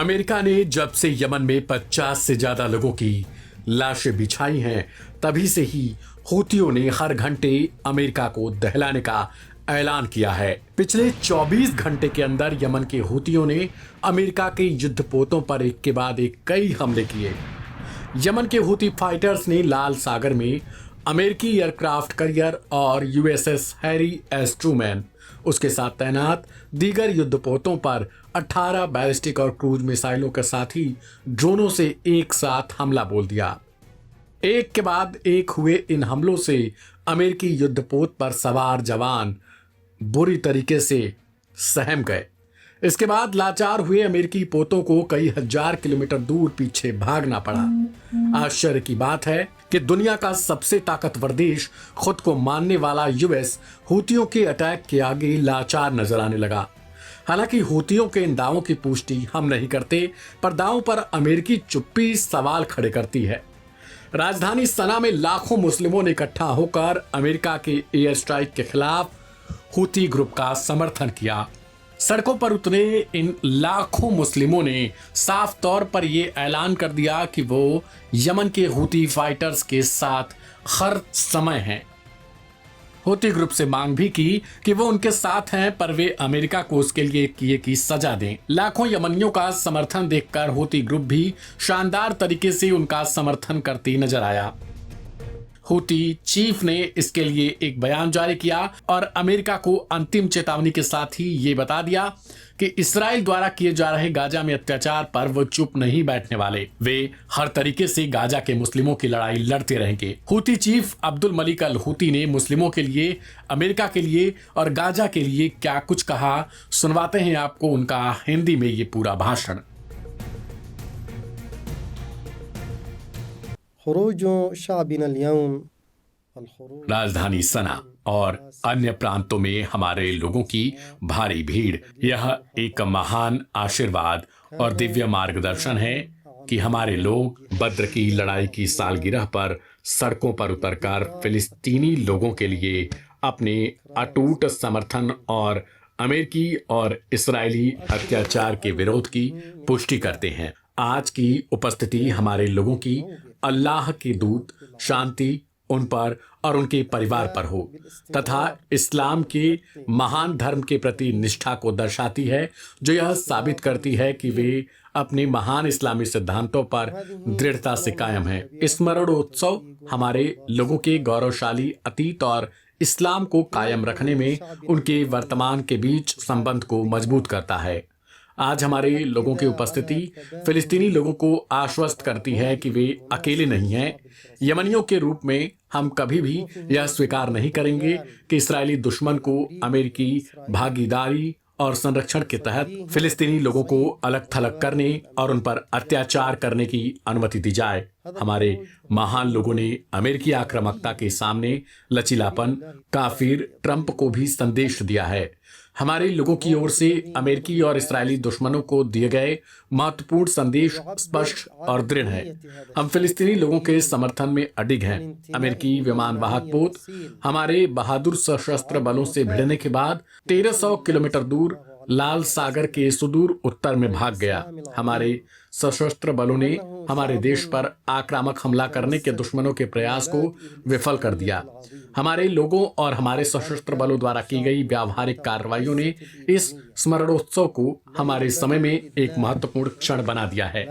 America ने जब से यमन में 50 से ज्यादा लोगों की लाशें बिछाई हैं, तभी से ही हूतियों ने हर घंटे अमेरिका को दहलाने का ऐलान किया है। पिछले 24 घंटे के अंदर यमन के हूतियों ने अमेरिका के युद्धपोतों पर एक के बाद एक कई हमले किए। यमन के हूती फाइटर्स ने लाल सागर में अमेरिकी एयरक्राफ्ट कैरियर और यूएसएस हैरी एस ट्रूमैन, उसके साथ तैनात दीगर युद्धपोतों पर 18 बैलिस्टिक और क्रूज मिसाइलों के साथ ही ड्रोनों से एक साथ हमला बोल दिया। एक के बाद एक हुए इन हमलों से अमेरिकी युद्धपोत पर सवार जवान बुरी तरीके से सहम गए। इसके बाद लाचार हुए अमेरिकी पोतों को कई हजार किलोमीटर दूर पीछे भागना पड़ा। आश्चर्य की बात है कि दुनिया का सबसे ताकतवर देश, खुद को मानने वाला यूएस, हूतियों के अटैक के आगे लाचार नजर आने लगा। हालांकि हूतियों के इन दावों की पुष्टि हम नहीं करते, पर दावों पर अमेरिकी चुप्पी सवाल खड़े करती है। राजधानी सना में लाखों मुस्लिमों ने इकट्ठा होकर अमेरिका के एयर स्ट्राइक के खिलाफ हूती ग्रुप का समर्थन किया। सड़कों पर उतरे इन लाखों मुस्लिमों ने साफ तौर पर यह ऐलान कर दिया कि वो यमन के हूती फाइटर्स के साथ हर समय हैं। हूती ग्रुप से मांग भी की कि वो उनके साथ हैं, पर वे अमेरिका को उसके लिए किए की सजा दें। लाखों यमनियों का समर्थन देखकर हूती ग्रुप भी शानदार तरीके से उनका समर्थन करती नजर आया। हूती चीफ ने इसके लिए एक बयान जारी किया और अमेरिका को अंतिम चेतावनी के साथ ही ये बता दिया कि इस्राएल द्वारा किए जा रहे गाजा में अत्याचार पर वो चुप नहीं बैठने वाले। वे हर तरीके से गाजा के मुस्लिमों की लड़ाई लड़ते रहेंगे। Houthi chief Abdul Malik al Houthi ने मुस्लिमों के लिए, अमेरिका के लिए और गाजा के लिए क्या कुछ कहा, सुनवाते हैं आपको उनका हिंदी में ये पूरा भाषण। राजधानी सना और अन्य प्रांतों में हमारे लोगों की भारी भीड़, यह एक महान आशीर्वाद और दिव्य मार्गदर्शन है कि हमारे लोग बद्र की लड़ाई की सालगिरह पर सड़कों पर उतरकर फिलिस्तीनी लोगों के लिए अपने अटूट समर्थन और अमेरिकी और इस्राएली अत्याचार के विरोध की पुष्टि करते हैं। आज की उपस्थिति हमारे लोगों की अल्लाह के दूत शांति उन पर और उनके परिवार पर हो तथा इस्लाम के महान धर्म के प्रति निष्ठा को दर्शाती है, जो यह साबित करती है कि वे अपने महान इस्लामी सिद्धांतों पर दृढ़ता से कायम हैं। स्मरणोत्सव हमारे लोगों के गौरवशाली अतीत और इस्लाम को कायम रखने में उनके वर्तमान के बीच संबंध को मजबूत करता है। आज हमारे लोगों की उपस्थिति फिलिस्तीनी लोगों को आश्वस्त करती है कि वे अकेले नहीं हैं। यमनियों के रूप में हम कभी भी यह स्वीकार नहीं करेंगे कि इस्राएली दुश्मन को अमेरिकी भागीदारी और संरक्षण के तहत फिलिस्तीनी लोगों को अलग थलग करने और उन पर अत्याचार करने की अनुमति दी जाए। हमारे महान लोगों ने अमेरिकी आक्रामकता के सामने लचीलापन, काफिर ट्रंप को भी संदेश दिया है। हमारे लोगों की ओर से अमेरिकी और इस्राएली दुश्मनों को दिए गए महत्वपूर्ण संदेश स्पष्ट और दृढ़ है। हम फिलिस्तीनी लोगों के समर्थन में अडिग हैं। अमेरिकी विमान वाहक पोत हमारे बहादुर सशस्त्र बलों से भिड़ने के बाद 1300 किलोमीटर दूर लाल सागर के सुदूर उत्तर में भाग गया। हमारे सशस्त्र बलों ने हमारे देश पर आक्रामक हमला करने के दुश्मनों के प्रयास को विफल कर दिया। हमारे लोगों और हमारे सशस्त्र बलों द्वारा की गई व्यावहारिक कार्रवाइयों ने इस स्मरणोत्सव को हमारे समय में एक महत्वपूर्ण क्षण बना दिया है।